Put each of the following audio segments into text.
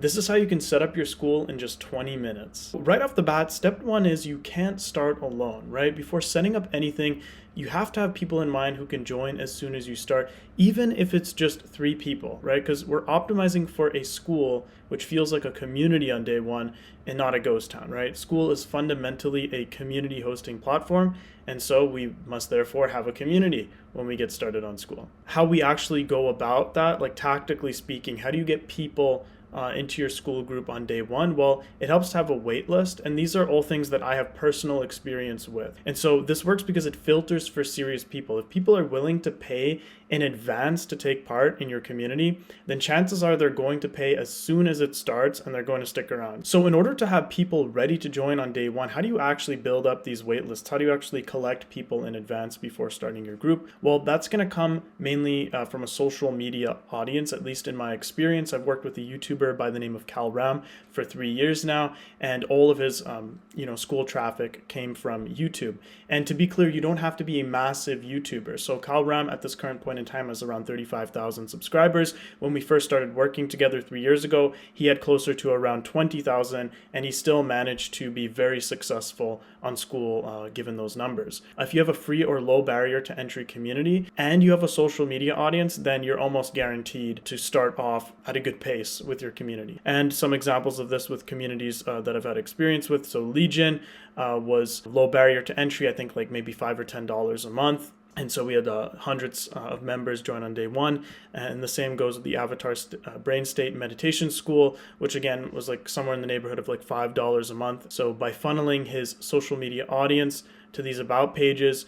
This is how you can set up your Skool in just 20 minutes. Right off the bat, step one is you can't start alone, right? Before setting up anything, you have to have people in mind who can join as soon as you start, even if it's just 3 people, right? Because we're optimizing for a Skool which feels like a community on day one and not a ghost town, right? Skool is fundamentally a community hosting platform, and so we must therefore have a community when we get started on Skool. How we actually go about that, like tactically speaking, how do you get people into your Skool group on day one? Well, it helps to have a wait list, and these are all things that I have personal experience with. And so this works because it filters for serious people. If people are willing to pay in advance to take part in your community, then chances are they're going to pay as soon as it starts and they're going to stick around. So in order to have people ready to join on day one, how do you actually build up these wait lists? How do you actually collect people in advance before starting your group? Well, that's going to come mainly from a social media audience, at least in my experience. I've worked with a YouTuber by the name of Cal Ram for 3 years now, and all of his Skool traffic came from YouTube. And to be clear, you don't have to be a massive YouTuber. So Cal Ram at this current point in time has around 35,000 subscribers. When we first started working together 3 years ago, he had closer to around 20,000, and he still managed to be very successful on Skool given those numbers. If you have a free or low barrier to entry community and you have a social media audience, then you're almost guaranteed to start off at a good pace with your community. And some examples of this with communities that I've had experience with. So Legion was low barrier to entry, I think like maybe $5 or $10 a month. And so we had hundreds of members join on day one. And the same goes with the Avatar Brain State Meditation School, which again was like somewhere in the neighborhood of like $5 a month. So by funneling his social media audience to these about pages,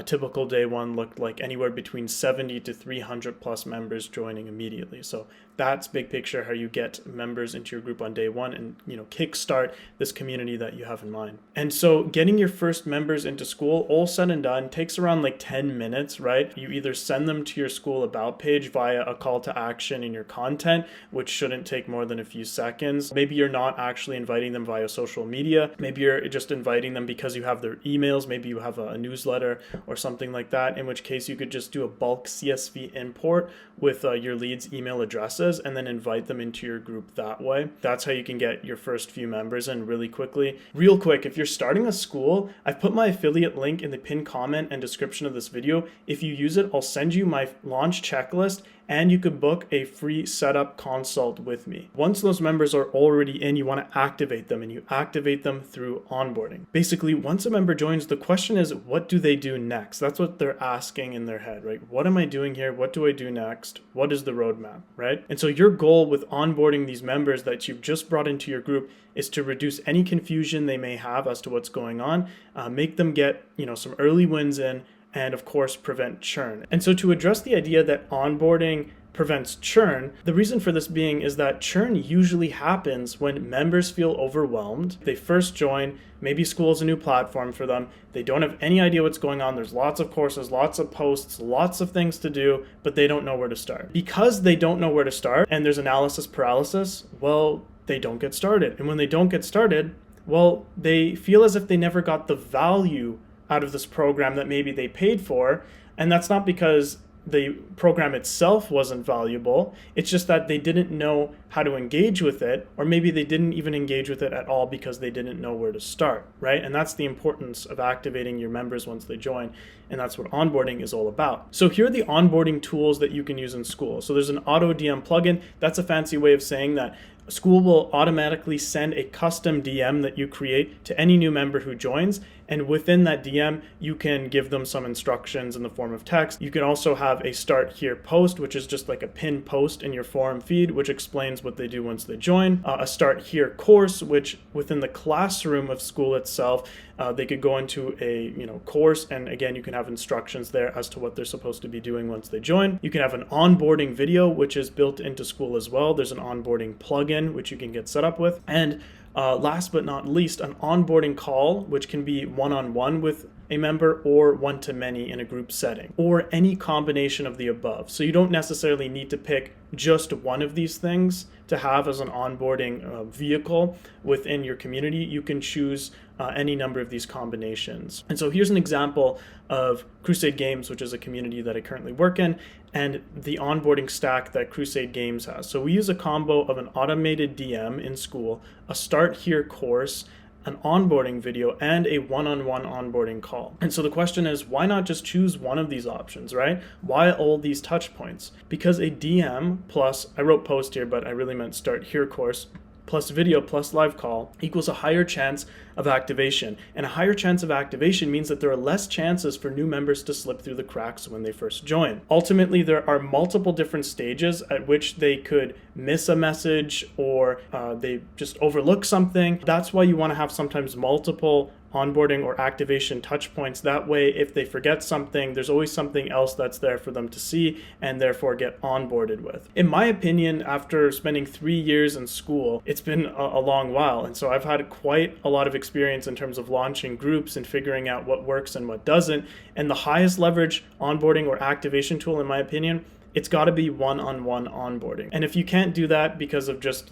typical day one looked like anywhere between 70 to 300 plus members joining immediately. So that's big picture how you get members into your group on day one and kickstart this community that you have in mind. And so getting your first members into Skool, all said and done, takes around like 10 minutes, right? You either send them to your Skool about page via a call to action in your content, which shouldn't take more than a few seconds. Maybe you're not actually inviting them via social media. Maybe you're just inviting them because you have their emails. Maybe you have a newsletter or something like that, in which case you could just do a bulk CSV import with your leads' email addresses and then invite them into your group that way. That's how you can get your first few members in really quickly. Real quick, if you're starting a Skool, I've put my affiliate link in the pinned comment and description of this video. If you use it, I'll send you my launch checklist, and you could book a free setup consult with me. Once those members are already in, you want to activate them, and you activate them through onboarding. Basically, once a member joins, the question is, what do they do next? That's what they're asking in their head, right? What am I doing here? What do I do next? What is the roadmap, right? And so your goal with onboarding these members that you've just brought into your group is to reduce any confusion they may have as to what's going on, make them get some early wins in, and of course prevent churn. And so to address the idea that onboarding prevents churn, the reason for this being is that churn usually happens when members feel overwhelmed. They first join, maybe Skool is a new platform for them, they don't have any idea what's going on, there's lots of courses, lots of posts, lots of things to do, but they don't know where to start. Because they don't know where to start and there's analysis paralysis, well, they don't get started. And when they don't get started, well, they feel as if they never got the value out of this program that maybe they paid for. And that's not because the program itself wasn't valuable. It's just that they didn't know how to engage with it, or maybe they didn't even engage with it at all because they didn't know where to start, right? And that's the importance of activating your members once they join. And that's what onboarding is all about. So here are the onboarding tools that you can use in Skool. So there's an auto DM plugin. That's a fancy way of saying that Skool will automatically send a custom DM that you create to any new member who joins. And within that DM, you can give them some instructions in the form of text. You can also have a start here post, which is just like a pinned post in your forum feed, which explains what they do once they join. A start here course, which within the classroom of Skool itself, they could go into a course, and again, you can have instructions there as to what they're supposed to be doing once they join. You can have an onboarding video, which is built into Skool as well. There's an onboarding plugin, which you can get set up with. And last but not least, an onboarding call, which can be one-on-one with a member or one-to-many in a group setting, or any combination of the above. So you don't necessarily need to pick just one of these things to have as an onboarding vehicle within your community. You can choose any number of these combinations. And so here's an example of Crusade Games, which is a community that I currently work in, and the onboarding stack that Crusade Games has. So we use a combo of an automated DM in Skool, a Start Here course, an onboarding video, and a one-on-one onboarding call. And so the question is, why not just choose one of these options, right? Why all these touch points? Because a DM plus, I wrote post here, but I really meant Start Here course, plus video plus live call equals a higher chance of activation. And a higher chance of activation means that there are less chances for new members to slip through the cracks when they first join. Ultimately, there are multiple different stages at which they could miss a message or they just overlook something. That's why you want to have sometimes multiple onboarding or activation touch points. That way, if they forget something, there's always something else that's there for them to see and therefore get onboarded with. In my opinion, after spending 3 years in Skool, it's been a long while. And so I've had quite a lot of experience in terms of launching groups and figuring out what works and what doesn't. And the highest leverage onboarding or activation tool, in my opinion, it's got to be one-on-one onboarding. And if you can't do that because of just,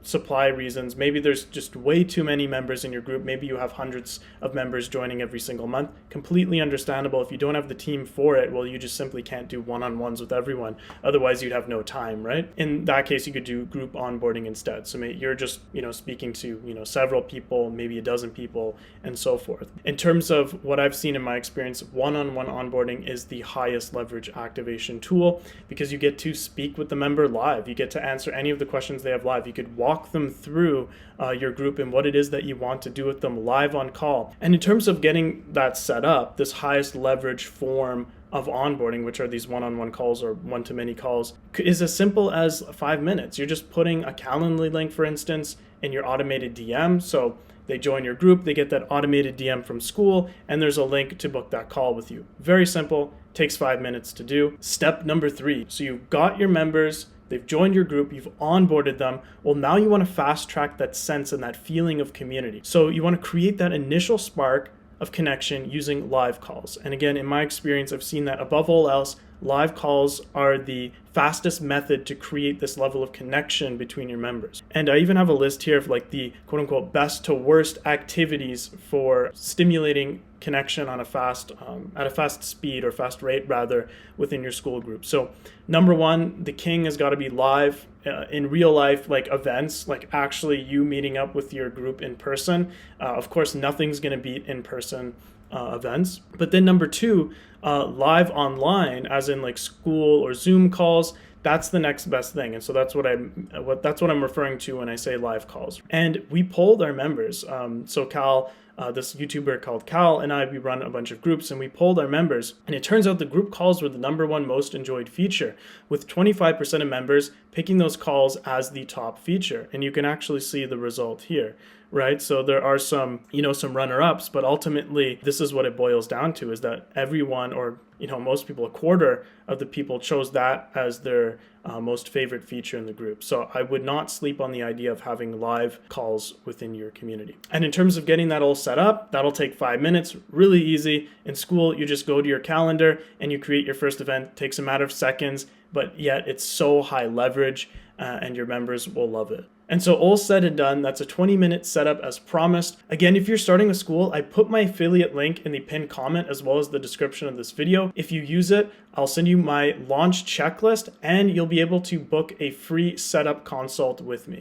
supply reasons, maybe there's just way too many members in your group, maybe you have hundreds of members joining every single month, completely understandable. If you don't have the team for it, well, you just simply can't do one-on-ones with everyone. Otherwise, you'd have no time, right? In that case, you could do group onboarding instead. So maybe you're just, speaking to, several people, maybe a dozen people, and so forth. In terms of what I've seen in my experience, one-on-one onboarding is the highest leverage activation tool because you get to speak with the member live. You get to answer any of the questions they have live. You could walk them through your group and what it is that you want to do with them live on call. And in terms of getting that set up, this highest leverage form of onboarding, which are these one-on-one calls or one-to-many calls, is as simple as 5 minutes. You're just putting a Calendly link, for instance, in your automated DM. So they join your group, they get that automated DM from Skool, and there's a link to book that call with you. Very simple, takes 5 minutes to do. Step number 3, so you've got your members, they've joined your group, you've onboarded them. Well, now you want to fast track that sense and that feeling of community. So you want to create that initial spark of connection using live calls. And again, in my experience, I've seen that above all else, live calls are the fastest method to create this level of connection between your members. And I even have a list here of the quote unquote best to worst activities for stimulating connection on a fast speed or fast rate rather within your Skool group. So number 1, the king has got to be live in real life, like events, like actually you meeting up with your group in person. Of course, nothing's going to beat in-person events. But then number 2, live online, as in like Skool or Zoom calls. That's the next best thing. And so that's what I'm referring to when I say live calls. And we polled our members. So Cal, this YouTuber called Cal, and we run a bunch of groups, and we polled our members. And it turns out the group calls were the number 1 most enjoyed feature, with 25% of members picking those calls as the top feature. And you can actually see the result here, right? So there are some runner-ups, but ultimately this is what it boils down to, is that everyone, or most people, a quarter of the people chose that as their most favorite feature in the group. So I would not sleep on the idea of having live calls within your community. And in terms of getting that all set up, that'll take 5 minutes, really easy. In Skool, you just go to your calendar and you create your first event. It takes a matter of seconds, but yet it's so high leverage and your members will love it. And so all said and done, that's a 20-minute setup as promised. Again, if you're starting a Skool, I put my affiliate link in the pinned comment as well as the description of this video. If you use it, I'll send you my launch checklist and you'll be able to book a free setup consult with me.